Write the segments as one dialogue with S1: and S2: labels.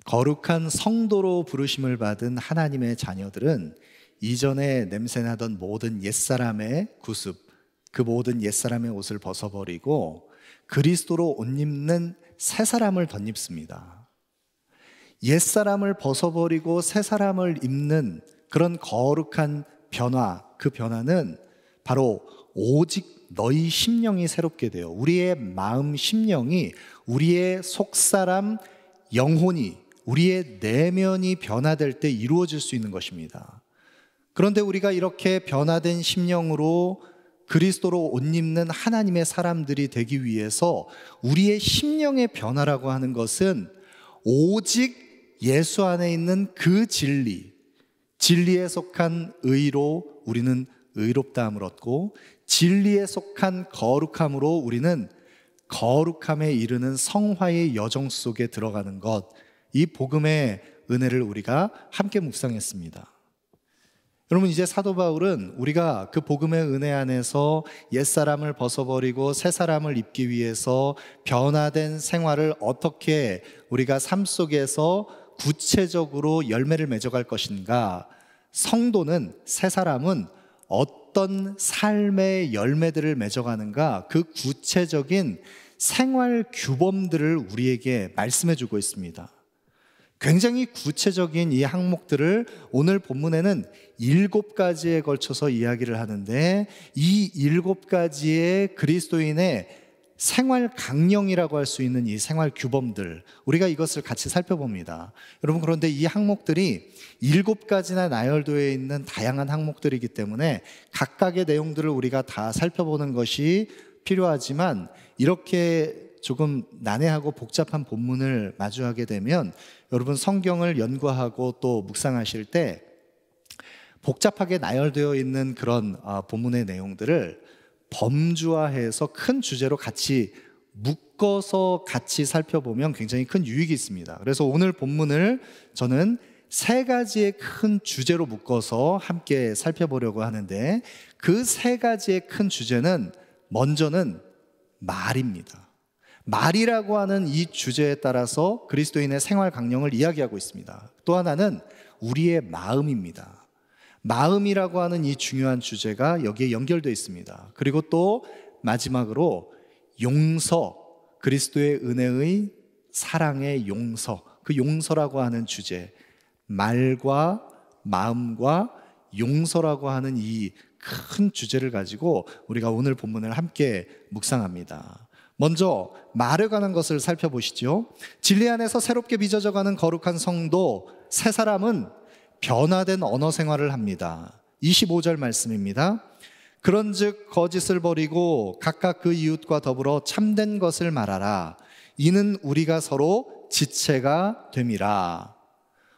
S1: 거룩한 성도로 부르심을 받은 하나님의 자녀들은 이전에 냄새나던 모든 옛사람의 구습, 그 모든 옛사람의 옷을 벗어버리고 그리스도로 옷 입는 새 사람을 덧입습니다. 옛사람을 벗어버리고 새 사람을 입는 그런 거룩한 변화, 그 변화는 바로 오직 너희 심령이 새롭게 되어 우리의 마음 심령이, 우리의 속사람 영혼이, 우리의 내면이 변화될 때 이루어질 수 있는 것입니다. 그런데 우리가 이렇게 변화된 심령으로 그리스도로 옷 입는 하나님의 사람들이 되기 위해서 우리의 심령의 변화라고 하는 것은 오직 예수 안에 있는 그 진리에 속한 의로 우리는 의롭다함을 얻고, 진리에 속한 거룩함으로 우리는 거룩함에 이르는 성화의 여정 속에 들어가는 것, 이 복음의 은혜를 우리가 함께 묵상했습니다. 여러분, 이제 사도 바울은 우리가 그 복음의 은혜 안에서 옛사람을 벗어버리고 새 사람을 입기 위해서 변화된 생활을 어떻게 우리가 삶 속에서 구체적으로 열매를 맺어갈 것인가, 성도는, 새 사람은 어떤 삶의 열매들을 맺어가는가, 그 구체적인 생활 규범들을 우리에게 말씀해 주고 있습니다. 굉장히 구체적인 이 항목들을 오늘 본문에는 7가지에 걸쳐서 이야기를 하는데, 이 7가지의 그리스도인의 생활 강령이라고 할 수 있는 이 생활 규범들, 우리가 이것을 같이 살펴봅니다. 여러분, 그런데 이 항목들이 7가지나 나열되어 있는 다양한 항목들이기 때문에 각각의 내용들을 우리가 다 살펴보는 것이 필요하지만, 이렇게 조금 난해하고 복잡한 본문을 마주하게 되면 여러분, 성경을 연구하고 또 묵상하실 때 복잡하게 나열되어 있는 그런 본문의 내용들을 범주화해서 큰 주제로 같이 묶어서 같이 살펴보면 굉장히 큰 유익이 있습니다. 그래서 오늘 본문을 저는 3가지의 큰 주제로 묶어서 함께 살펴보려고 하는데, 그 3가지의 큰 주제는, 먼저는 말입니다. 말이라고 하는 이 주제에 따라서 그리스도인의 생활 강령을 이야기하고 있습니다. 또 하나는 우리의 마음입니다. 마음이라고 하는 이 중요한 주제가 여기에 연결되어 있습니다. 그리고 또 마지막으로 용서, 그리스도의 은혜의 사랑의 용서, 그 용서라고 하는 주제, 말과 마음과 용서라고 하는 이 큰 주제를 가지고 우리가 오늘 본문을 함께 묵상합니다. 먼저 말에 관한 것을 살펴보시죠. 진리 안에서 새롭게 빚어져가는 거룩한 성도, 새 사람은 변화된 언어 생활을 합니다. 25절 말씀입니다. 그런즉 거짓을 버리고 각각 그 이웃과 더불어 참된 것을 말하라. 이는 우리가 서로 지체가 됨이라.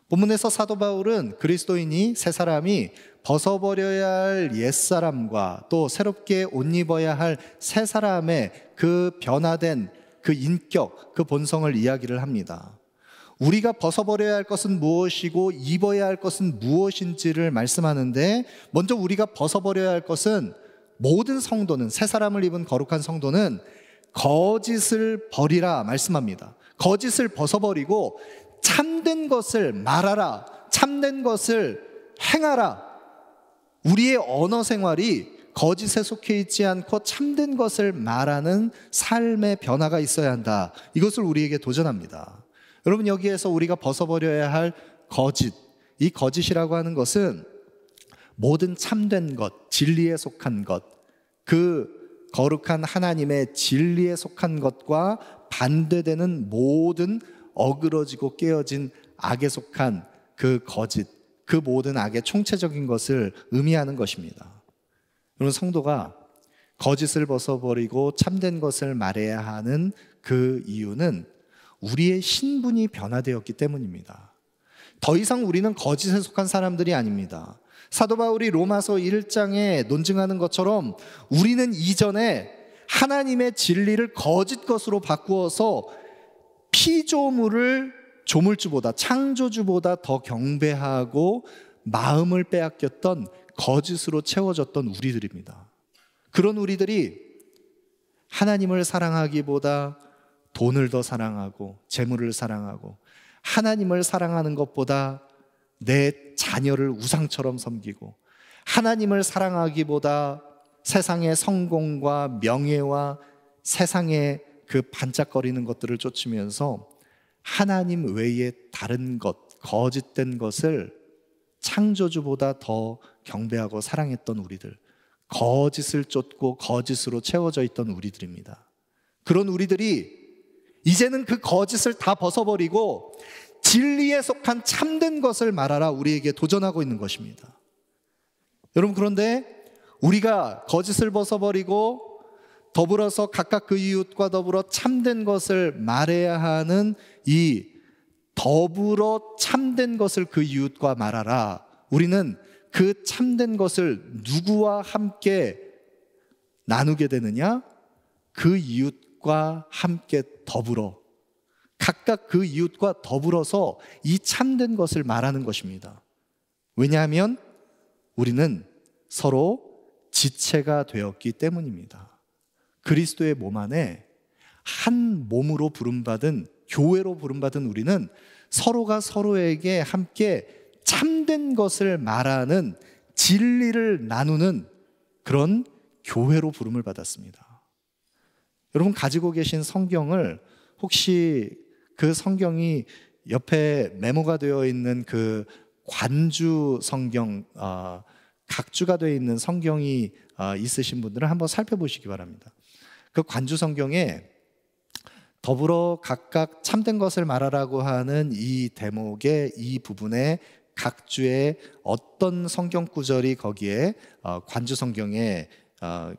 S1: 본문에서 사도 바울은 그리스도인이, 새 사람이 벗어버려야 할 옛사람과 또 새롭게 옷 입어야 할 새 사람의 그 변화된 그 인격, 그 본성을 이야기를 합니다. 우리가 벗어버려야 할 것은 무엇이고 입어야 할 것은 무엇인지를 말씀하는데, 먼저 우리가 벗어버려야 할 것은, 모든 성도는, 새 사람을 입은 거룩한 성도는 거짓을 버리라 말씀합니다. 거짓을 벗어버리고 참된 것을 말하라, 참된 것을 행하라. 우리의 언어 생활이 거짓에 속해 있지 않고 참된 것을 말하는 삶의 변화가 있어야 한다. 이것을 우리에게 도전합니다. 여러분, 여기에서 우리가 벗어버려야 할 거짓, 이 거짓이라고 하는 것은 모든 참된 것, 진리에 속한 것, 그 거룩한 하나님의 진리에 속한 것과 반대되는 모든 어그러지고 깨어진 악에 속한 그 거짓, 그 모든 악의 총체적인 것을 의미하는 것입니다. 여러분, 성도가 거짓을 벗어버리고 참된 것을 말해야 하는 그 이유는 우리의 신분이 변화되었기 때문입니다. 더 이상 우리는 거짓에 속한 사람들이 아닙니다. 사도 바울이 로마서 1장에 논증하는 것처럼 우리는 이전에 하나님의 진리를 거짓 것으로 바꾸어서 피조물을 조물주보다, 창조주보다 더 경배하고 마음을 빼앗겼던, 거짓으로 채워졌던 우리들입니다. 그런 우리들이 하나님을 사랑하기보다 돈을 더 사랑하고 재물을 사랑하고 하나님을 사랑하는 것보다 내 자녀를 우상처럼 섬기고, 하나님을 사랑하기보다 세상의 성공과 명예와 세상의 그 반짝거리는 것들을 쫓으면서 하나님 외에 다른 것, 거짓된 것을 창조주보다 더 경배하고 사랑했던 우리들, 거짓을 쫓고 거짓으로 채워져 있던 우리들입니다. 그런 우리들이 이제는 그 거짓을 다 벗어버리고 진리에 속한 참된 것을 말하라 우리에게 도전하고 있는 것입니다. 여러분, 그런데 우리가 거짓을 벗어버리고 더불어서 각각 그 이웃과 더불어 참된 것을 말해야 하는 이 더불어 참된 것을 그 이웃과 말하라, 우리는 그 참된 것을 누구와 함께 나누게 되느냐? 그 이웃과 함께 더불어, 각각 그 이웃과 더불어서 이 참된 것을 말하는 것입니다. 왜냐하면 우리는 서로 지체가 되었기 때문입니다. 그리스도의 몸 안에 한 몸으로 부름받은, 교회로 부름받은 우리는 서로가 서로에게 함께 참된 것을 말하는, 진리를 나누는 그런 교회로 부름을 받았습니다. 여러분, 가지고 계신 성경을, 혹시 그 성경이 옆에 메모가 되어 있는 그 관주 성경, 각주가 되어 있는 성경이 있으신 분들은 한번 살펴보시기 바랍니다. 그 관주 성경에 더불어 각각 참된 것을 말하라고 하는 이 대목의 이 부분에 각주의 어떤 성경 구절이 거기에 관주 성경에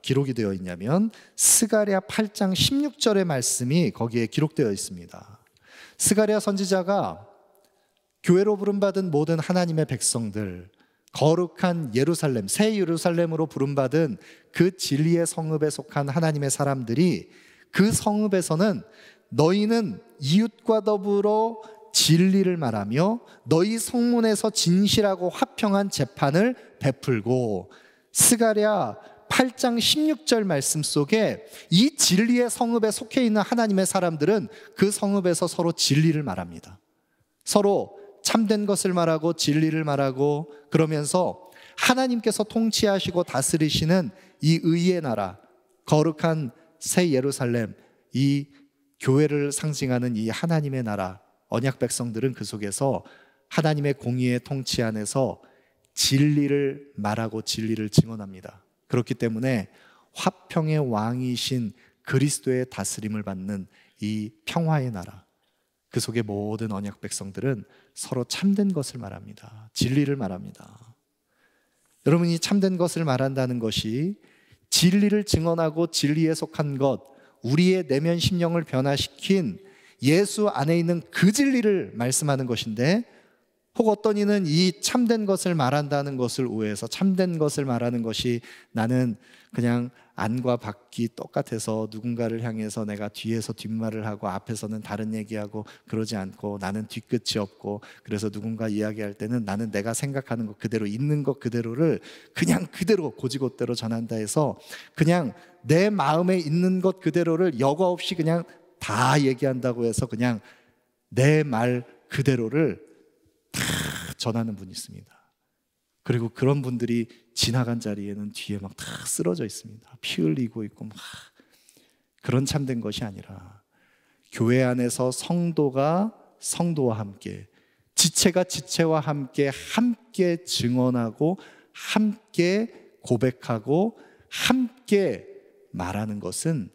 S1: 기록이 되어 있냐면 스가랴 8장 16절의 말씀이 거기에 기록되어 있습니다. 스가랴 선지자가 교회로 부름받은 모든 하나님의 백성들, 거룩한 예루살렘, 새 예루살렘으로 부름받은 그 진리의 성읍에 속한 하나님의 사람들이, 그 성읍에서는 너희는 이웃과 더불어 진리를 말하며 너희 성문에서 진실하고 화평한 재판을 베풀고, 스가랴 8장 16절 말씀 속에 이 진리의 성읍에 속해 있는 하나님의 사람들은 그 성읍에서 서로 진리를 말합니다. 서로 참된 것을 말하고 진리를 말하고, 그러면서 하나님께서 통치하시고 다스리시는 이 의의 나라, 거룩한 새 예루살렘, 이 교회를 상징하는 이 하나님의 나라, 언약 백성들은 그 속에서 하나님의 공의의 통치 안에서 진리를 말하고 진리를 증언합니다. 그렇기 때문에 화평의 왕이신 그리스도의 다스림을 받는 이 평화의 나라, 그 속의 모든 언약 백성들은 서로 참된 것을 말합니다. 진리를 말합니다. 여러분이 참된 것을 말한다는 것이 진리를 증언하고 진리에 속한 것, 우리의 내면 심령을 변화시킨 예수 안에 있는 그 진리를 말씀하는 것인데, 혹 어떤 이는 이 참된 것을 말한다는 것을 오해해서 참된 것을 말하는 것이 나는 그냥 안과 밖이 똑같아서 누군가를 향해서 내가 뒤에서 뒷말을 하고 앞에서는 다른 얘기하고 그러지 않고, 나는 뒤끝이 없고, 그래서 누군가 이야기할 때는 나는 내가 생각하는 것 그대로, 있는 것 그대로를 그냥 그대로 고지고대로 전한다 해서 그냥 내 마음에 있는 것 그대로를 여과 없이 그냥 다 얘기한다고 해서 그냥 내 말 그대로를 다 전하는 분이 있습니다. 그리고 그런 분들이 지나간 자리에는 뒤에 막 다 쓰러져 있습니다. 피 흘리고 있고 막. 그런 참된 것이 아니라 교회 안에서 성도가 성도와 함께, 지체가 지체와 함께 증언하고 함께 고백하고 함께 말하는 것은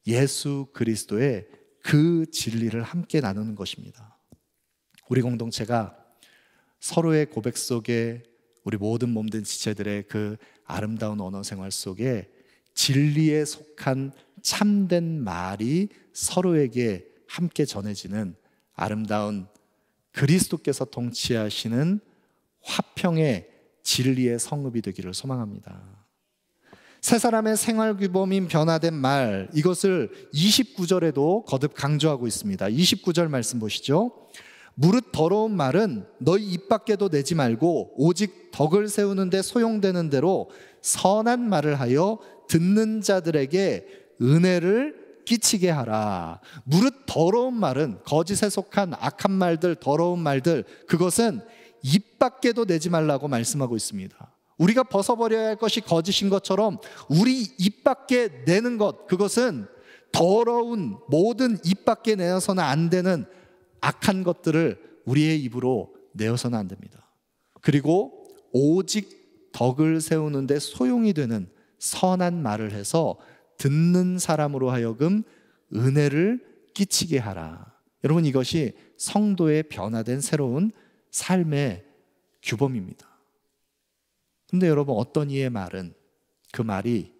S1: 예수 그리스도의 그 진리를 함께 나누는 것입니다. 우리 공동체가 서로의 고백 속에, 우리 모든 몸된 지체들의 그 아름다운 언어 생활 속에 진리에 속한 참된 말이 서로에게 함께 전해지는 아름다운 그리스도께서 통치하시는 화평의 진리의 성읍이 되기를 소망합니다. 세 사람의 생활 규범인 변화된 말, 이것을 29절에도 거듭 강조하고 있습니다. 29절 말씀 보시죠. 무릇 더러운 말은 너희 입 밖에도 내지 말고 오직 덕을 세우는 데 소용되는 대로 선한 말을 하여 듣는 자들에게 은혜를 끼치게 하라. 무릇 더러운 말은, 거짓에 속한 악한 말들, 더러운 말들, 그것은 입 밖에도 내지 말라고 말씀하고 있습니다. 우리가 벗어버려야 할 것이 거짓인 것처럼 우리 입 밖에 내는 것, 그것은 더러운, 모든 입 밖에 내어서는 안 되는 악한 것들을 우리의 입으로 내어서는 안 됩니다. 그리고 오직 덕을 세우는 데 소용이 되는 선한 말을 해서 듣는 사람으로 하여금 은혜를 끼치게 하라. 여러분, 이것이 성도의 변화된 새로운 삶의 규범입니다. 그런데 여러분, 어떤 이의 말은, 그 말이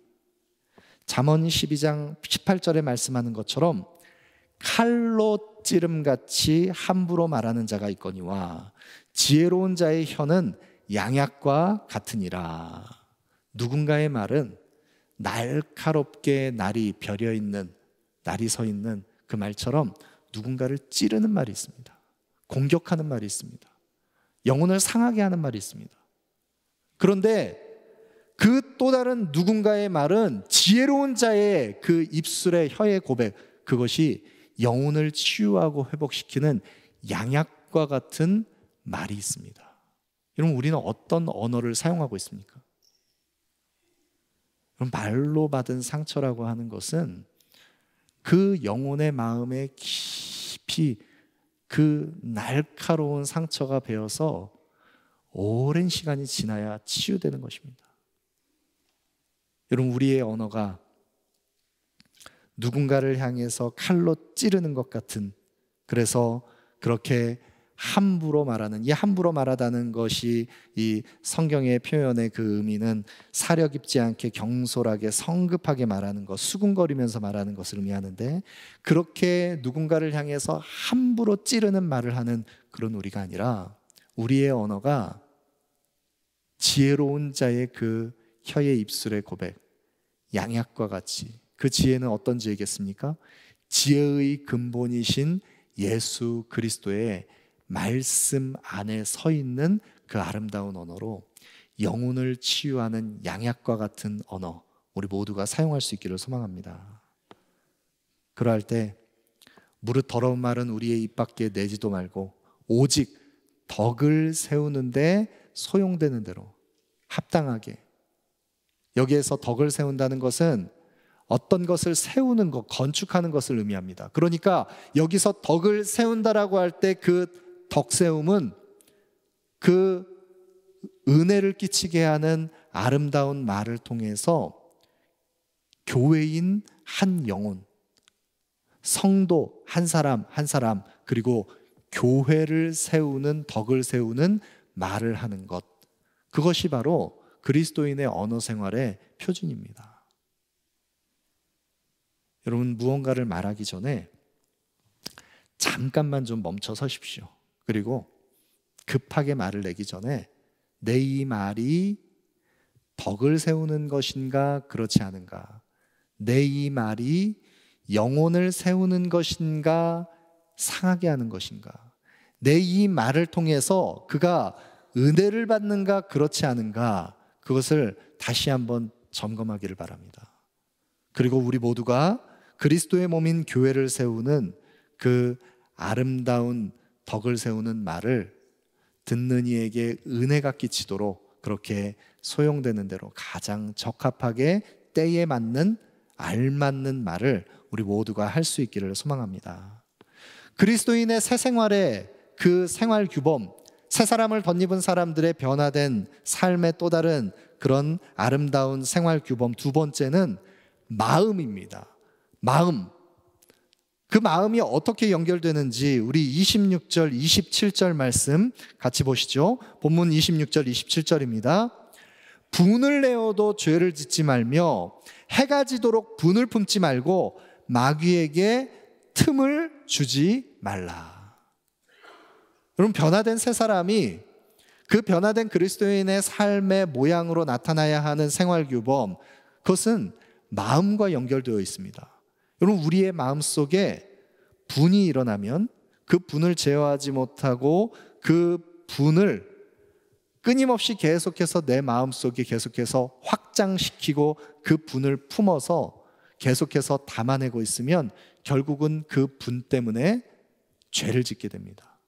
S1: 잠언 12장 18절에 말씀하는 것처럼 칼로 찌름같이 함부로 말하는 자가 있거니와 지혜로운 자의 혀는 양약과 같으니라. 누군가의 말은 날카롭게 날이 벼려 있는, 날이 서 있는 그 말처럼 누군가를 찌르는 말이 있습니다. 공격하는 말이 있습니다. 영혼을 상하게 하는 말이 있습니다. 그런데 그 또 다른 누군가의 말은 지혜로운 자의 그 입술의 혀의 고백, 그것이 영혼을 치유하고 회복시키는 양약과 같은 말이 있습니다. 여러분, 우리는 어떤 언어를 사용하고 있습니까? 그럼 말로 받은 상처라고 하는 것은 그 영혼의 마음에 깊이 그 날카로운 상처가 배어서 오랜 시간이 지나야 치유되는 것입니다. 여러분, 우리의 언어가 누군가를 향해서 칼로 찌르는 것 같은, 그래서 그렇게 함부로 말하는, 이 함부로 말하다는 것이 이 성경의 표현의 그 의미는 사려 깊지 않게 경솔하게 성급하게 말하는 것, 수군거리면서 말하는 것을 의미하는데, 그렇게 누군가를 향해서 함부로 찌르는 말을 하는 그런 우리가 아니라 우리의 언어가 지혜로운 자의 그 혀의 입술의 고백, 양약과 같이, 그 지혜는 어떤 지혜겠습니까? 지혜의 근본이신 예수 그리스도의 말씀 안에 서 있는 그 아름다운 언어로 영혼을 치유하는 양약과 같은 언어, 우리 모두가 사용할 수 있기를 소망합니다. 그러할 때 무릇 더러운 말은 우리의 입 밖에 내지도 말고 오직 덕을 세우는데 소용되는 대로 합당하게, 여기에서 덕을 세운다는 것은 어떤 것을 세우는 것, 건축하는 것을 의미합니다. 그러니까 여기서 덕을 세운다라고 할 때 그 덕세움은 그 은혜를 끼치게 하는 아름다운 말을 통해서 교회인 한 영혼, 성도 한 사람 한 사람, 그리고 교회를 세우는, 덕을 세우는 말을 하는 것, 그것이 바로 그리스도인의 언어 생활의 표준입니다. 여러분, 무언가를 말하기 전에 잠깐만 좀 멈춰 서십시오. 그리고 급하게 말을 내기 전에 내 이 말이 덕을 세우는 것인가 그렇지 않은가, 내 이 말이 영혼을 세우는 것인가 상하게 하는 것인가, 내 이 말을 통해서 그가 은혜를 받는가 그렇지 않은가, 그것을 다시 한번 점검하기를 바랍니다. 그리고 우리 모두가 그리스도의 몸인 교회를 세우는 그 아름다운 덕을 세우는 말을 듣는 이에게 은혜가 끼치도록 그렇게 소용되는 대로 가장 적합하게 때에 맞는, 알맞는 말을 우리 모두가 할 수 있기를 소망합니다. 그리스도인의 새 생활의 그 생활 규범, 새 사람을 덧입은 사람들의 변화된 삶의 또 다른 그런 아름다운 생활 규범, 두 번째는 마음입니다. 마음. 그 마음이 어떻게 연결되는지 우리 26절, 27절 말씀 같이 보시죠. 본문 26절, 27절입니다. 분을 내어도 죄를 짓지 말며 해가 지도록 분을 품지 말고 마귀에게 틈을 주지 말라. 여러분, 변화된 새 사람이 그 변화된 그리스도인의 삶의 모양으로 나타나야 하는 생활 규범, 그것은 마음과 연결되어 있습니다. 여러분, 우리의 마음속에 분이 일어나면 그 분을 제어하지 못하고 그 분을 끊임없이 계속해서 내 마음속에 계속해서 확장시키고 그 분을 품어서 계속해서 담아내고 있으면 결국은 그 분 때문에 죄를 짓게 됩니다.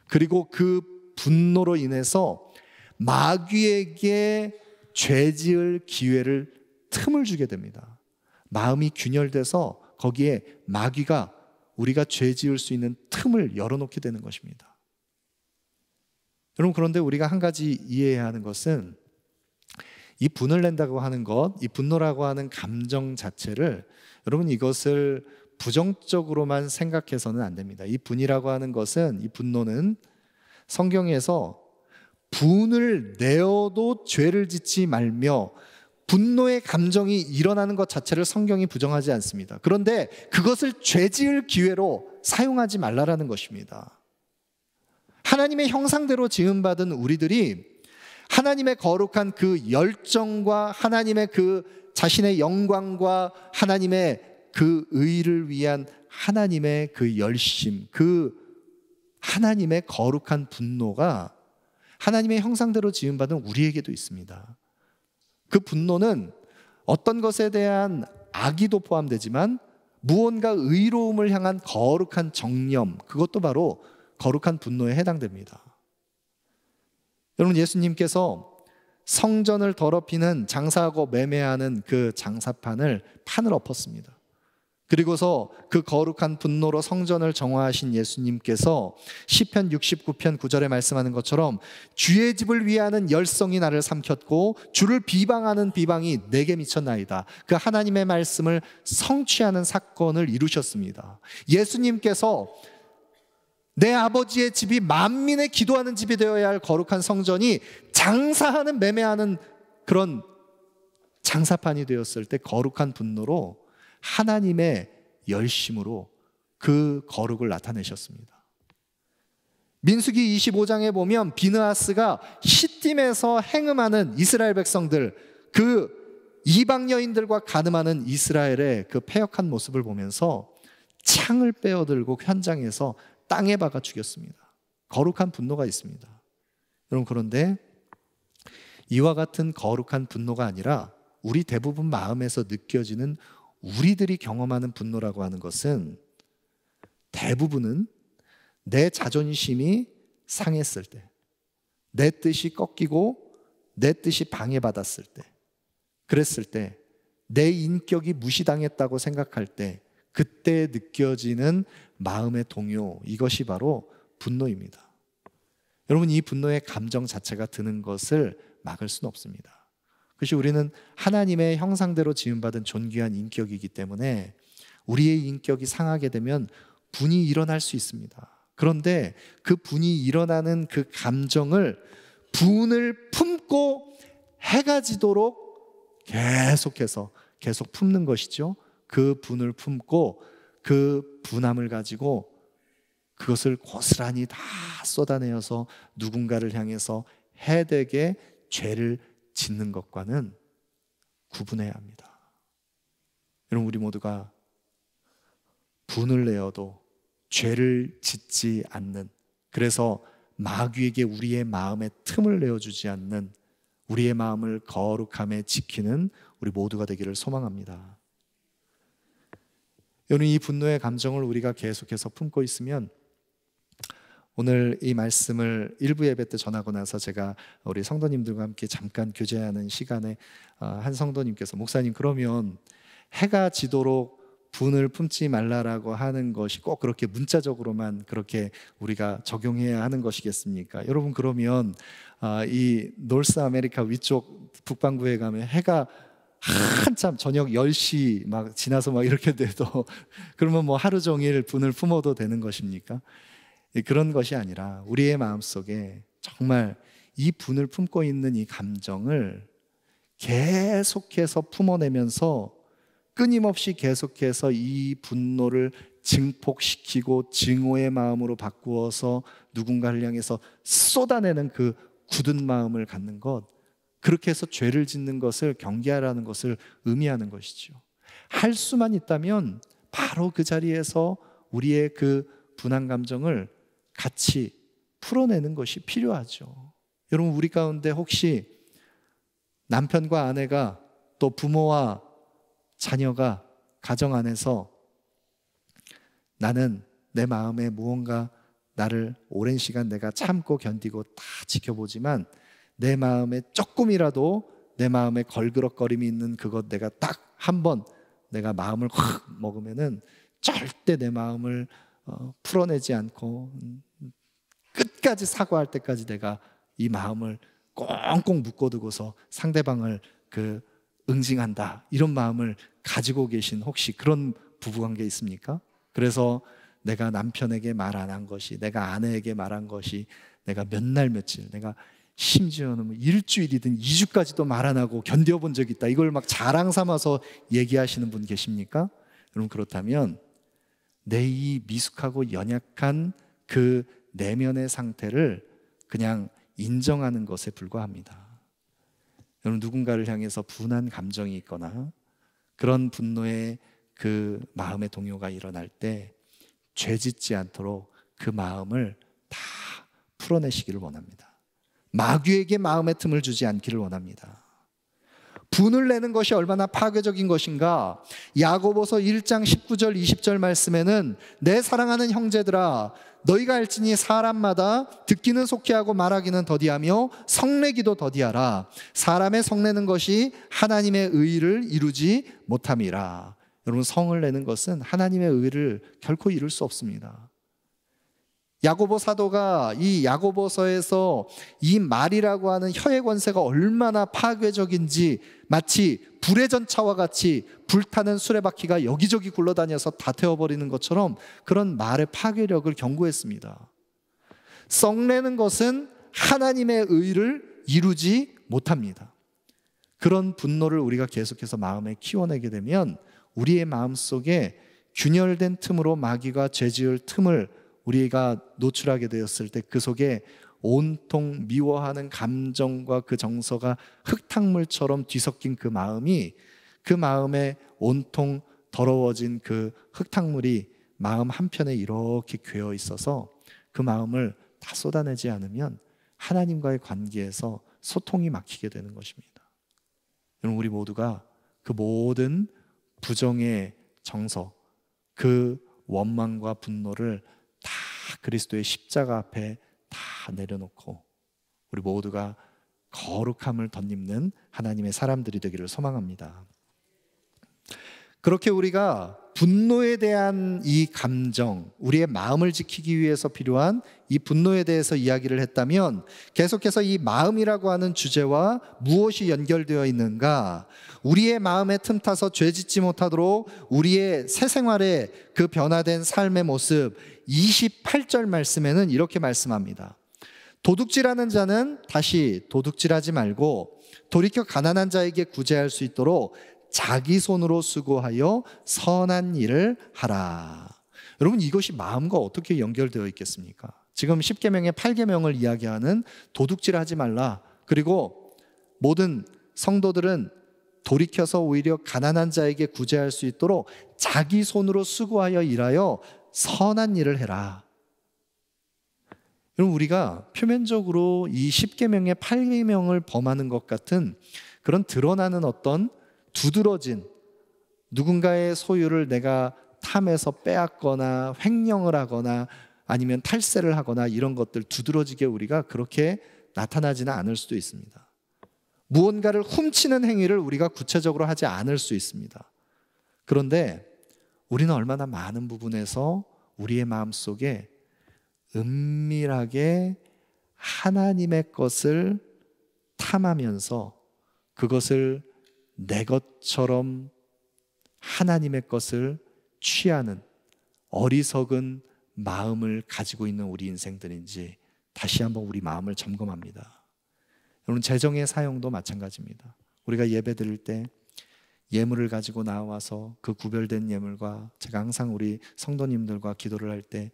S1: 그리고 그 분노로 인해서 마귀에게 죄 지을 기회를, 틈을 주게 됩니다. 마음이 균열돼서 거기에 마귀가 우리가 죄 지을 수 있는 틈을 열어놓게 되는 것입니다. 여러분, 그런데 우리가 한 가지 이해해야 하는 것은 이 분을 낸다고 하는 것, 이 분노라고 하는 감정 자체를, 여러분, 이것을 부정적으로만 생각해서는 안 됩니다. 이 분이라고 하는 것은, 이 분노는 성경에서 분을 내어도 죄를 짓지 말며 분노의 감정이 일어나는 것 자체를 성경이 부정하지 않습니다. 그런데 그것을 죄 지을 기회로 사용하지 말라라는 것입니다. 하나님의 형상대로 지음받은 우리들이 하나님의 거룩한 그 열정과 하나님의 그 자신의 영광과 하나님의 그 의를 위한 하나님의 그 열심, 그 하나님의 거룩한 분노가 하나님의 형상대로 지음받은 우리에게도 있습니다. 그 분노는 어떤 것에 대한 악의도 포함되지만 무언가 의로움을 향한 거룩한 정념, 그것도 바로 거룩한 분노에 해당됩니다. 여러분, 예수님께서 성전을 더럽히는, 장사하고 매매하는 그 장사판을 판을 엎었습니다. 그리고서 그 거룩한 분노로 성전을 정화하신 예수님께서 시편 69편 9절에 말씀하는 것처럼 주의 집을 위하는 열성이 나를 삼켰고 주를 비방하는 비방이 내게 미쳤나이다. 그 하나님의 말씀을 성취하는 사건을 이루셨습니다. 예수님께서 내 아버지의 집이 만민의 기도하는 집이 되어야 할 거룩한 성전이 장사하는, 매매하는 그런 장사판이 되었을 때 거룩한 분노로 하나님의 열심으로 그 거룩을 나타내셨습니다. 민수기 25장에 보면 비느하스가 시딤에서 행음하는 이스라엘 백성들, 그 이방 여인들과 간음하는 이스라엘의 그 패역한 모습을 보면서 창을 빼어들고 현장에서 땅에 박아 죽였습니다. 거룩한 분노가 있습니다. 여러분, 그런데 이와 같은 거룩한 분노가 아니라 우리 대부분 마음에서 느껴지는, 우리들이 경험하는 분노라고 하는 것은 대부분은 내 자존심이 상했을 때, 내 뜻이 꺾이고 내 뜻이 방해받았을 때, 그랬을 때, 내 인격이 무시당했다고 생각할 때, 그때 느껴지는 마음의 동요, 이것이 바로 분노입니다. 여러분, 이 분노의 감정 자체가 드는 것을 막을 수는 없습니다. 그것이 우리는 하나님의 형상대로 지음받은 존귀한 인격이기 때문에 우리의 인격이 상하게 되면 분이 일어날 수 있습니다. 그런데 그 분이 일어나는 그 감정을, 분을 품고 해가 지도록 계속 품는 것이죠. 그 분을 품고 그 분함을 가지고 그것을 고스란히 다 쏟아내어서 누군가를 향해서 해되게 죄를 짓는 것과는 구분해야 합니다. 여러분, 우리 모두가 분을 내어도 죄를 짓지 않는, 그래서 마귀에게 우리의 마음에 틈을 내어주지 않는, 우리의 마음을 거룩함에 지키는 우리 모두가 되기를 소망합니다. 여러분, 이 분노의 감정을 우리가 계속해서 품고 있으면, 오늘 이 말씀을 일부 예배 때 전하고 나서 제가 우리 성도님들과 함께 잠깐 교제하는 시간에 한 성도님께서, 목사님, 그러면 해가 지도록 분을 품지 말라라고 하는 것이 꼭 그렇게 문자적으로만 그렇게 우리가 적용해야 하는 것이겠습니까? 여러분, 그러면 이 노스 아메리카 위쪽 북반구에 가면 해가 한참 저녁 10시 막 지나서 막 이렇게 돼도 그러면 뭐 하루 종일 분을 품어도 되는 것입니까? 그런 것이 아니라 우리의 마음속에 정말 이 분을 품고 있는 이 감정을 계속해서 품어내면서 끊임없이 계속해서 이 분노를 증폭시키고 증오의 마음으로 바꾸어서 누군가를 향해서 쏟아내는 그 굳은 마음을 갖는 것, 그렇게 해서 죄를 짓는 것을 경계하라는 것을 의미하는 것이죠. 할 수만 있다면 바로 그 자리에서 우리의 그 분한 감정을 같이 풀어내는 것이 필요하죠. 여러분, 우리 가운데 혹시 남편과 아내가 또 부모와 자녀가 가정 안에서 나는 내 마음에 무언가 나를 오랜 시간 내가 참고 견디고 다 지켜보지만 내 마음에 조금이라도 내 마음에 걸그럭거림이 있는 그것 내가 딱 한 번 내가 마음을 확 먹으면은 절대 내 마음을 풀어내지 않고 끝까지 사과할 때까지 내가 이 마음을 꽁꽁 묶어두고서 상대방을 응징한다, 이런 마음을 가지고 계신 혹시 그런 부부관계 있습니까? 그래서 내가 남편에게 말 안 한 것이, 내가 아내에게 말한 것이, 내가 몇 날 며칠, 내가 심지어는 일주일이든 2주까지도 말 안 하고 견뎌본 적이 있다, 이걸 막 자랑 삼아서 얘기하시는 분 계십니까? 여러분, 그렇다면 내 이 미숙하고 연약한 그 내면의 상태를 그냥 인정하는 것에 불과합니다. 여러분, 누군가를 향해서 분한 감정이 있거나 그런 분노의 그 마음의 동요가 일어날 때 죄짓지 않도록 그 마음을 다 풀어내시기를 원합니다. 마귀에게 마음의 틈을 주지 않기를 원합니다. 분을 내는 것이 얼마나 파괴적인 것인가. 야고보서 1장 19절 20절 말씀에는 내 사랑하는 형제들아 너희가 알지니 사람마다 듣기는 속히 하고 말하기는 더디하며 성내기도 더디하라. 사람의 성내는 것이 하나님의 의를 이루지 못함이라. 여러분, 성을 내는 것은 하나님의 의를 결코 이룰 수 없습니다. 야고보 사도가 이 야고보서에서 이 말이라고 하는 혀의 권세가 얼마나 파괴적인지 마치 불의 전차와 같이 불타는 수레바퀴가 여기저기 굴러다녀서 다 태워버리는 것처럼 그런 말의 파괴력을 경고했습니다. 썩내는 것은 하나님의 의를 이루지 못합니다. 그런 분노를 우리가 계속해서 마음에 키워내게 되면 우리의 마음속에 균열된 틈으로 마귀가 죄지을 틈을 우리가 노출하게 되었을 때 그 속에 온통 미워하는 감정과 그 정서가 흙탕물처럼 뒤섞인 그 마음이, 그 마음에 온통 더러워진 그 흙탕물이 마음 한편에 이렇게 괴어 있어서 그 마음을 다 쏟아내지 않으면 하나님과의 관계에서 소통이 막히게 되는 것입니다. 여러분, 우리 모두가 그 모든 부정의 정서, 그 원망과 분노를 다 그리스도의 십자가 앞에 다 내려놓고 우리 모두가 거룩함을 덧입는 하나님의 사람들이 되기를 소망합니다. 그렇게 우리가 분노에 대한 이 감정, 우리의 마음을 지키기 위해서 필요한 이 분노에 대해서 이야기를 했다면, 계속해서 이 마음이라고 하는 주제와 무엇이 연결되어 있는가? 우리의 마음에 틈타서 죄짓지 못하도록 우리의 새 생활의 그 변화된 삶의 모습, 28절 말씀에는 이렇게 말씀합니다. 도둑질하는 자는 다시 도둑질하지 말고 돌이켜 가난한 자에게 구제할 수 있도록 자기 손으로 수고하여 선한 일을 하라. 여러분, 이것이 마음과 어떻게 연결되어 있겠습니까? 지금 10계명의 8계명을 이야기하는 도둑질하지 말라, 그리고 모든 성도들은 돌이켜서 오히려 가난한 자에게 구제할 수 있도록 자기 손으로 수고하여 일하여 선한 일을 해라. 여러분, 우리가 표면적으로 이 10계명의 8계명을 범하는 것 같은 그런 드러나는 어떤 두드러진 누군가의 소유를 내가 탐해서 빼앗거나 횡령을 하거나 아니면 탈세를 하거나 이런 것들 두드러지게 우리가 그렇게 나타나지는 않을 수도 있습니다. 무언가를 훔치는 행위를 우리가 구체적으로 하지 않을 수 있습니다. 그런데 우리는 얼마나 많은 부분에서 우리의 마음속에 은밀하게 하나님의 것을 탐하면서 그것을 내 것처럼 하나님의 것을 취하는 어리석은 마음을 가지고 있는 우리 인생들인지 다시 한번 우리 마음을 점검합니다. 여러분, 재정의 사용도 마찬가지입니다. 우리가 예배 드릴 때 예물을 가지고 나와서 그 구별된 예물과, 제가 항상 우리 성도님들과 기도를 할 때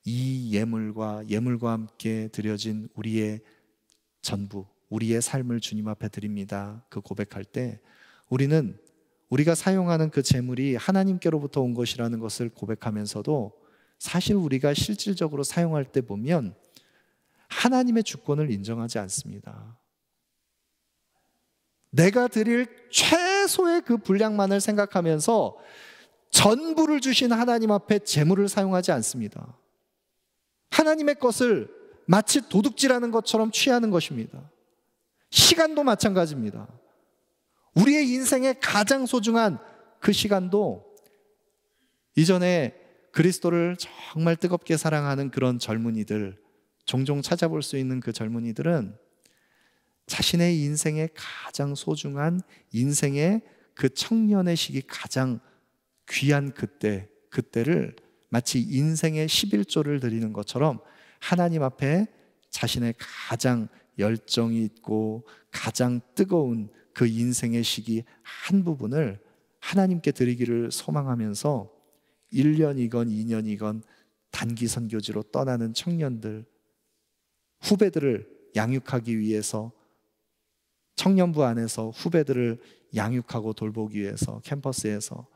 S1: 이 예물과 함께 드려진 우리의 전부, 우리의 삶을 주님 앞에 드립니다, 그 고백할 때 우리는 우리가 사용하는 그 재물이 하나님께로부터 온 것이라는 것을 고백하면서도 사실 우리가 실질적으로 사용할 때 보면 하나님의 주권을 인정하지 않습니다. 내가 드릴 최소의 그 분량만을 생각하면서 전부를 주신 하나님 앞에 재물을 사용하지 않습니다. 하나님의 것을 마치 도둑질하는 것처럼 취하는 것입니다. 시간도 마찬가지입니다. 우리의 인생에 가장 소중한 그 시간도 이전에 그리스도를 정말 뜨겁게 사랑하는 그런 젊은이들, 종종 찾아볼 수 있는 그 젊은이들은 자신의 인생에 가장 소중한 인생의 그 청년의 시기, 가장 귀한 그때를 마치 인생의 11조를 드리는 것처럼 하나님 앞에 자신의 가장 열정이 있고 가장 뜨거운 그 인생의 시기 한 부분을 하나님께 드리기를 소망하면서 1년이건 2년이건 단기 선교지로 떠나는 청년들, 후배들을 양육하기 위해서, 청년부 안에서 후배들을 양육하고 돌보기 위해서 캠퍼스에서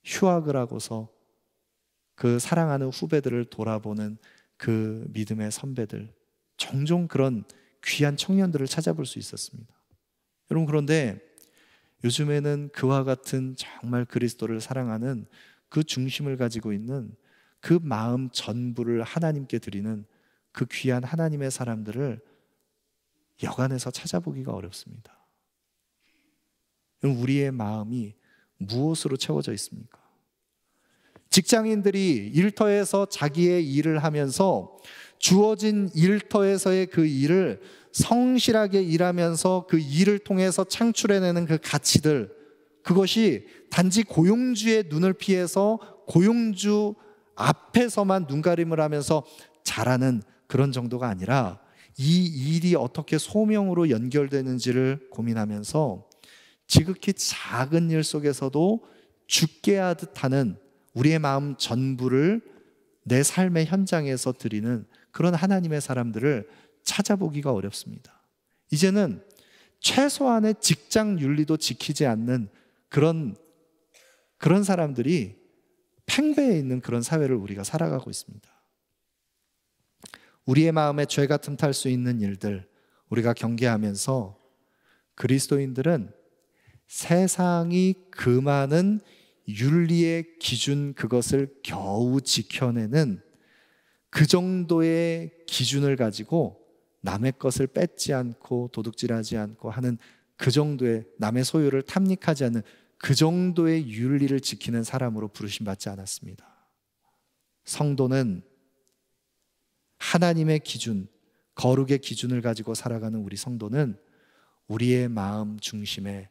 S1: 휴학을 하고서 그 사랑하는 후배들을 돌아보는 그 믿음의 선배들, 종종 그런 귀한 청년들을 찾아볼 수 있었습니다. 여러분, 그런데 요즘에는 그와 같은 정말 그리스도를 사랑하는 그 중심을 가지고 있는 그 마음 전부를 하나님께 드리는 그 귀한 하나님의 사람들을 여간해서 찾아보기가 어렵습니다. 우리의 마음이 무엇으로 채워져 있습니까? 직장인들이 일터에서 자기의 일을 하면서 주어진 일터에서의 그 일을 성실하게 일하면서 그 일을 통해서 창출해내는 그 가치들, 그것이 단지 고용주의 눈을 피해서 고용주 앞에서만 눈가림을 하면서 잘하는 그런 정도가 아니라 이 일이 어떻게 소명으로 연결되는지를 고민하면서 지극히 작은 일 속에서도 죽게 하듯 하는 우리의 마음 전부를 내 삶의 현장에서 드리는 그런 하나님의 사람들을 찾아보기가 어렵습니다. 이제는 최소한의 직장 윤리도 지키지 않는 그런 사람들이 팽배해 있는 그런 사회를 우리가 살아가고 있습니다. 우리의 마음에 죄가 틈탈 수 있는 일들 우리가 경계하면서 그리스도인들은 세상이 그 많은 윤리의 기준, 그것을 겨우 지켜내는 그 정도의 기준을 가지고 남의 것을 뺏지 않고 도둑질하지 않고 하는 그 정도의, 남의 소유를 탐닉하지 않는 그 정도의 윤리를 지키는 사람으로 부르심받지 않았습니다. 성도는 하나님의 기준, 거룩의 기준을 가지고 살아가는 우리 성도는 우리의 마음 중심에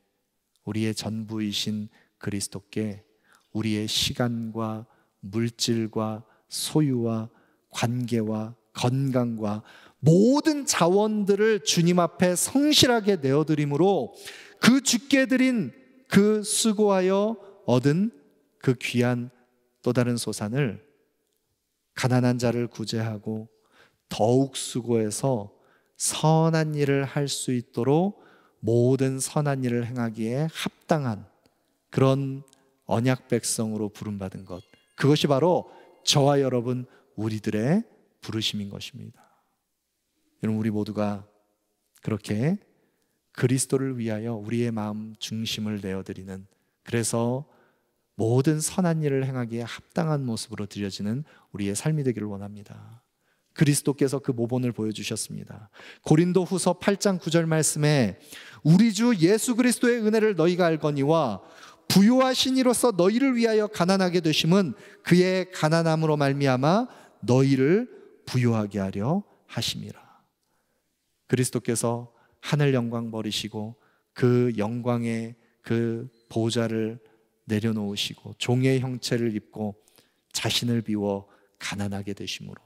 S1: 우리의 전부이신 그리스도께 우리의 시간과 물질과 소유와 관계와 건강과 모든 자원들을 주님 앞에 성실하게 내어드림으로 그 주께 드린 그 수고하여 얻은 그 귀한 또 다른 소산을 가난한 자를 구제하고 더욱 수고해서 선한 일을 할 수 있도록 모든 선한 일을 행하기에 합당한 그런 언약 백성으로 부름받은 것, 그것이 바로 저와 여러분 우리들의 부르심인 것입니다. 여러분, 우리 모두가 그렇게 그리스도를 위하여 우리의 마음 중심을 내어드리는, 그래서 모든 선한 일을 행하기에 합당한 모습으로 드려지는 우리의 삶이 되기를 원합니다. 그리스도께서 그 모본을 보여주셨습니다. 고린도 후서 8장 9절 말씀에 우리 주 예수 그리스도의 은혜를 너희가 알거니와 부요하신 이로서 너희를 위하여 가난하게 되심은 그의 가난함으로 말미암아 너희를 부요하게 하려 하심이라. 그리스도께서 하늘 영광 버리시고 그 영광의 그 보좌를 내려놓으시고 종의 형체를 입고 자신을 비워 가난하게 되심으로,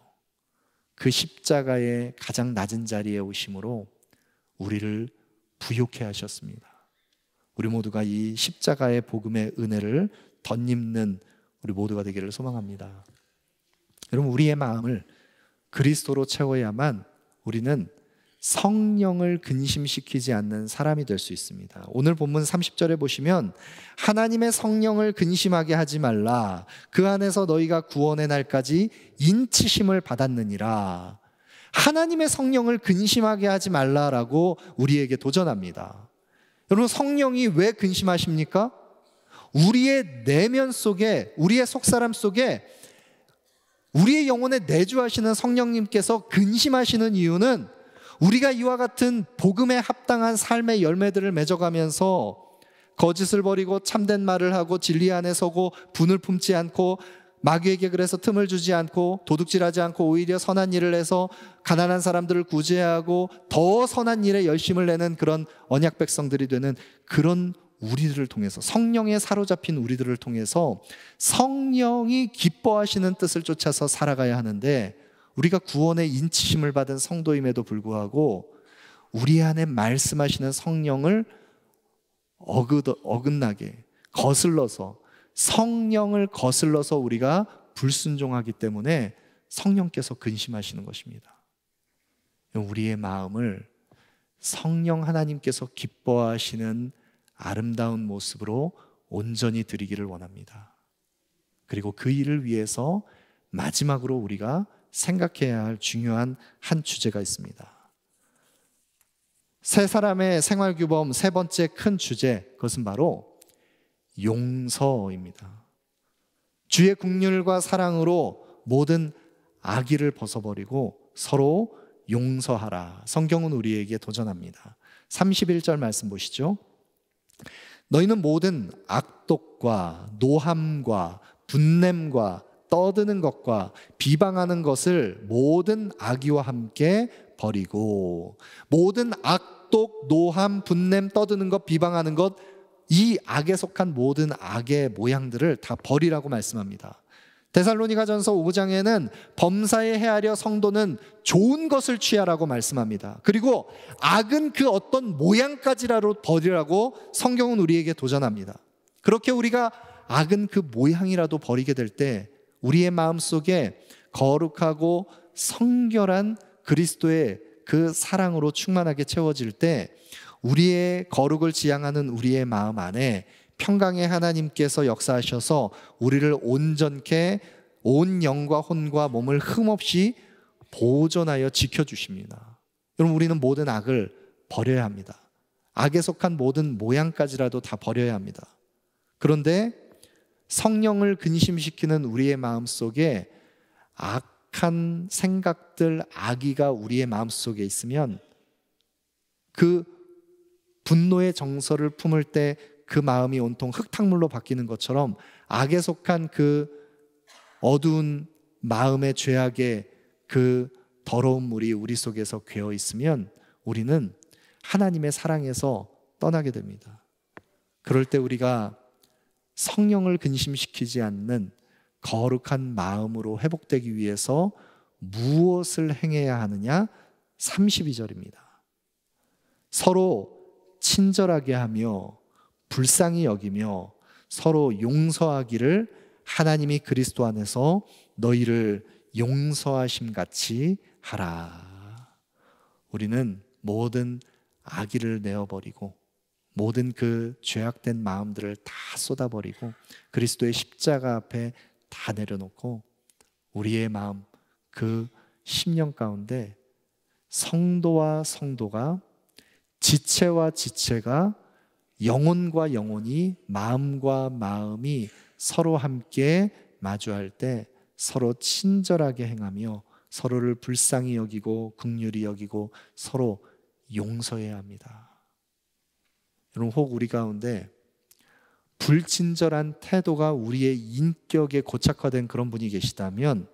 S1: 그 십자가의 가장 낮은 자리에 오심으로 우리를 부요케 하셨습니다. 우리 모두가 이 십자가의 복음의 은혜를 덧입는 우리 모두가 되기를 소망합니다. 여러분, 우리의 마음을 그리스도로 채워야만 우리는 성령을 근심시키지 않는 사람이 될 수 있습니다. 오늘 본문 30절에 보시면 하나님의 성령을 근심하게 하지 말라, 그 안에서 너희가 구원의 날까지 인치심을 받았느니라. 하나님의 성령을 근심하게 하지 말라라고 우리에게 도전합니다. 여러분, 성령이 왜 근심하십니까? 우리의 내면 속에, 우리의 속사람 속에 우리의 영혼에 내주하시는 성령님께서 근심하시는 이유는 우리가 이와 같은 복음에 합당한 삶의 열매들을 맺어가면서 거짓을 버리고 참된 말을 하고 진리 안에 서고 분을 품지 않고 마귀에게 그래서 틈을 주지 않고 도둑질하지 않고 오히려 선한 일을 해서 가난한 사람들을 구제하고 더 선한 일에 열심을 내는 그런 언약 백성들이 되는 그런 우리들을 통해서, 성령에 사로잡힌 우리들을 통해서 성령이 기뻐하시는 뜻을 쫓아서 살아가야 하는데, 우리가 구원의 인치심을 받은 성도임에도 불구하고 우리 안에 말씀하시는 성령을 어긋나게 거슬러서, 성령을 거슬러서 우리가 불순종하기 때문에 성령께서 근심하시는 것입니다. 우리의 마음을 성령 하나님께서 기뻐하시는 아름다운 모습으로 온전히 드리기를 원합니다. 그리고 그 일을 위해서 마지막으로 우리가 생각해야 할 중요한 한 주제가 있습니다. 세 사람의 생활규범 세 번째 큰 주제, 그것은 바로 용서입니다. 주의 긍휼과 사랑으로 모든 악의를 벗어버리고 서로 용서하라. 성경은 우리에게 도전합니다. 31절 말씀 보시죠. 너희는 모든 악독과 노함과 분냄과 떠드는 것과 비방하는 것을 모든 악의와 함께 버리고, 모든 악독, 노함, 분냄, 떠드는 것, 비방하는 것, 이 악에 속한 모든 악의 모양들을 다 버리라고 말씀합니다. 데살로니가전서 5장에는 범사에 헤아려 성도는 좋은 것을 취하라고 말씀합니다. 그리고 악은 그 어떤 모양까지라도 버리라고 성경은 우리에게 도전합니다. 그렇게 우리가 악은 그 모양이라도 버리게 될 때 우리의 마음속에 거룩하고 성결한 그리스도의 그 사랑으로 충만하게 채워질 때 우리의 거룩을 지향하는 우리의 마음 안에 평강의 하나님께서 역사하셔서 우리를 온전케 온 영과 혼과 몸을 흠없이 보존하여 지켜주십니다. 여러분, 우리는 모든 악을 버려야 합니다. 악에 속한 모든 모양까지라도 다 버려야 합니다. 그런데 성령을 근심시키는 우리의 마음속에 악한 생각들, 악의가 우리의 마음속에 있으면 그 분노의 정서를 품을 때 그 마음이 온통 흙탕물로 바뀌는 것처럼 악에 속한 그 어두운 마음의 죄악의 그 더러운 물이 우리 속에서 괴어 있으면 우리는 하나님의 사랑에서 떠나게 됩니다. 그럴 때 우리가 성령을 근심시키지 않는 거룩한 마음으로 회복되기 위해서 무엇을 행해야 하느냐? 32절입니다. 서로 친절하게 하며 불쌍히 여기며 서로 용서하기를 하나님이 그리스도 안에서 너희를 용서하심 같이 하라. 우리는 모든 악의를 내어버리고 모든 그 죄악된 마음들을 다 쏟아버리고 그리스도의 십자가 앞에 다 내려놓고 우리의 마음, 그 심령 가운데 성도와 성도가, 지체와 지체가, 영혼과 영혼이, 마음과 마음이 서로 함께 마주할 때 서로 친절하게 행하며 서로를 불쌍히 여기고 긍휼히 여기고 서로 용서해야 합니다. 여러분, 혹 우리 가운데 불친절한 태도가 우리의 인격에 고착화된 그런 분이 계시다면,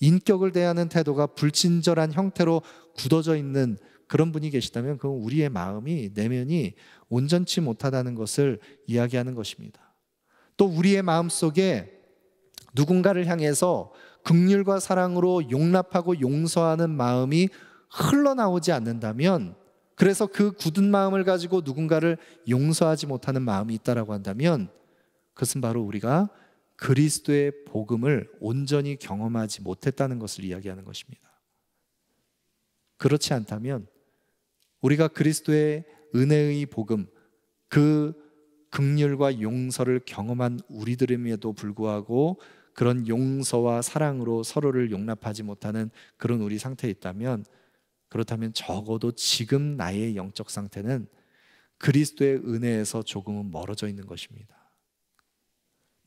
S1: 인격을 대하는 태도가 불친절한 형태로 굳어져 있는 그런 분이 계시다면 그건 우리의 마음이, 내면이 온전치 못하다는 것을 이야기하는 것입니다. 또 우리의 마음속에 누군가를 향해서 긍휼과 사랑으로 용납하고 용서하는 마음이 흘러나오지 않는다면, 그래서 그 굳은 마음을 가지고 누군가를 용서하지 못하는 마음이 있다라고 한다면 그것은 바로 우리가 그리스도의 복음을 온전히 경험하지 못했다는 것을 이야기하는 것입니다. 그렇지 않다면 우리가 그리스도의 은혜의 복음, 그 긍휼과 용서를 경험한 우리들임에도 불구하고 그런 용서와 사랑으로 서로를 용납하지 못하는 그런 우리 상태에 있다면, 그렇다면 적어도 지금 나의 영적 상태는 그리스도의 은혜에서 조금은 멀어져 있는 것입니다.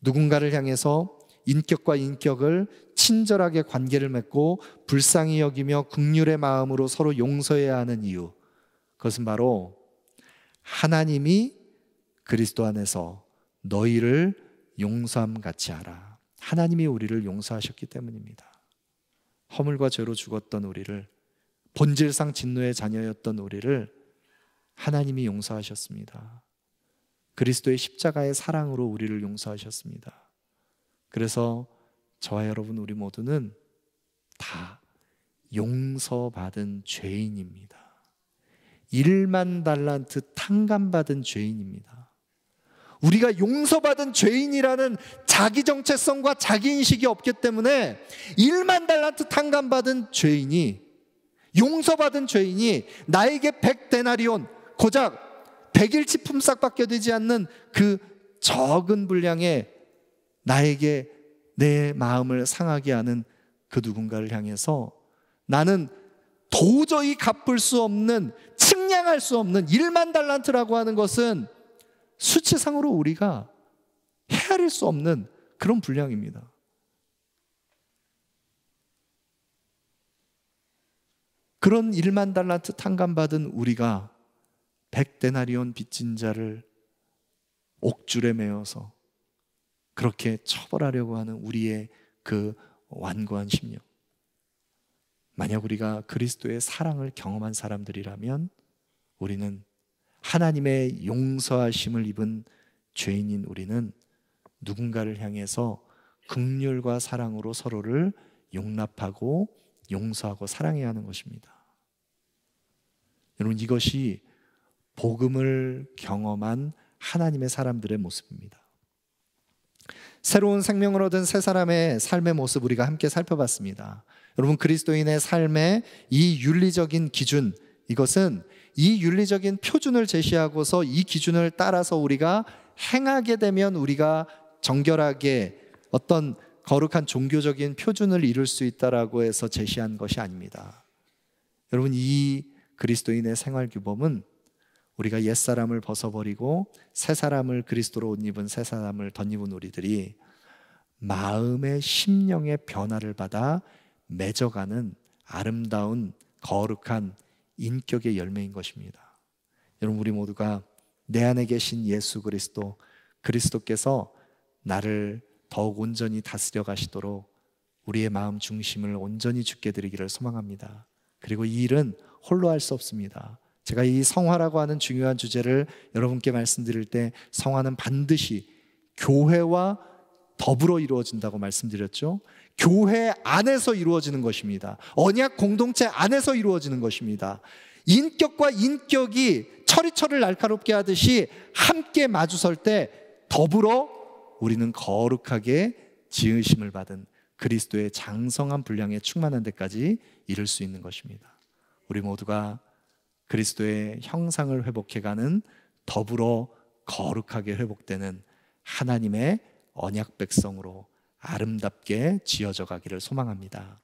S1: 누군가를 향해서 인격과 인격을 친절하게 관계를 맺고 불쌍히 여기며 긍휼의 마음으로 서로 용서해야 하는 이유, 그것은 바로 하나님이 그리스도 안에서 너희를 용서함 같이 하라. 하나님이 우리를 용서하셨기 때문입니다. 허물과 죄로 죽었던 우리를, 본질상 진노의 자녀였던 우리를 하나님이 용서하셨습니다. 그리스도의 십자가의 사랑으로 우리를 용서하셨습니다. 그래서 저와 여러분, 우리 모두는 다 용서받은 죄인입니다. 1만 달란트 탕감받은 죄인입니다. 우리가 용서받은 죄인이라는 자기 정체성과 자기 인식이 없기 때문에 1만 달란트 탕감받은 죄인이, 용서받은 죄인이 나에게 100데나리온, 고작 100일치 품삯밖에 되지 않는 그 적은 분량의 나에게 내 마음을 상하게 하는 그 누군가를 향해서 나는 도저히 갚을 수 없는, 측량할 수 없는 1만 달란트라고 하는 것은 수치상으로 우리가 헤아릴 수 없는 그런 분량입니다. 그런 1만 달란트 탕감받은 우리가 100데나리온 빚진 자를 옥줄에 매어서 그렇게 처벌하려고 하는 우리의 그 완고한 심령, 만약 우리가 그리스도의 사랑을 경험한 사람들이라면 우리는, 하나님의 용서하심을 입은 죄인인 우리는 누군가를 향해서 긍휼과 사랑으로 서로를 용납하고 용서하고 사랑해야 하는 것입니다. 여러분, 이것이 복음을 경험한 하나님의 사람들의 모습입니다. 새로운 생명을 얻은 세 사람의 삶의 모습 우리가 함께 살펴봤습니다. 여러분, 그리스도인의 삶의 이 윤리적인 기준, 이것은 이 윤리적인 표준을 제시하고서 이 기준을 따라서 우리가 행하게 되면 우리가 정결하게 어떤 거룩한 종교적인 표준을 이룰 수 있다라고 해서 제시한 것이 아닙니다. 여러분, 이 그리스도인의 생활 규범은 우리가 옛사람을 벗어버리고 새 사람을, 그리스도로 옷 입은 새 사람을 덧입은 우리들이 마음의 심령의 변화를 받아 맺어가는 아름다운 거룩한 인격의 열매인 것입니다. 여러분, 우리 모두가 내 안에 계신 예수 그리스도, 그리스도께서 나를 더욱 온전히 다스려 가시도록 우리의 마음 중심을 온전히 주께 드리기를 소망합니다. 그리고 이 일은 홀로 할 수 없습니다. 제가 이 성화라고 하는 중요한 주제를 여러분께 말씀드릴 때, 성화는 반드시 교회와 더불어 이루어진다고 말씀드렸죠. 교회 안에서 이루어지는 것입니다. 언약 공동체 안에서 이루어지는 것입니다. 인격과 인격이 철이철을 날카롭게 하듯이 함께 마주설 때 더불어 우리는 거룩하게 지으심을 받은 그리스도의 장성한 분량에 충만한 데까지 이를 수 있는 것입니다. 우리 모두가 그리스도의 형상을 회복해가는, 더불어 거룩하게 회복되는 하나님의 언약 백성으로 아름답게 지어져 가기를 소망합니다.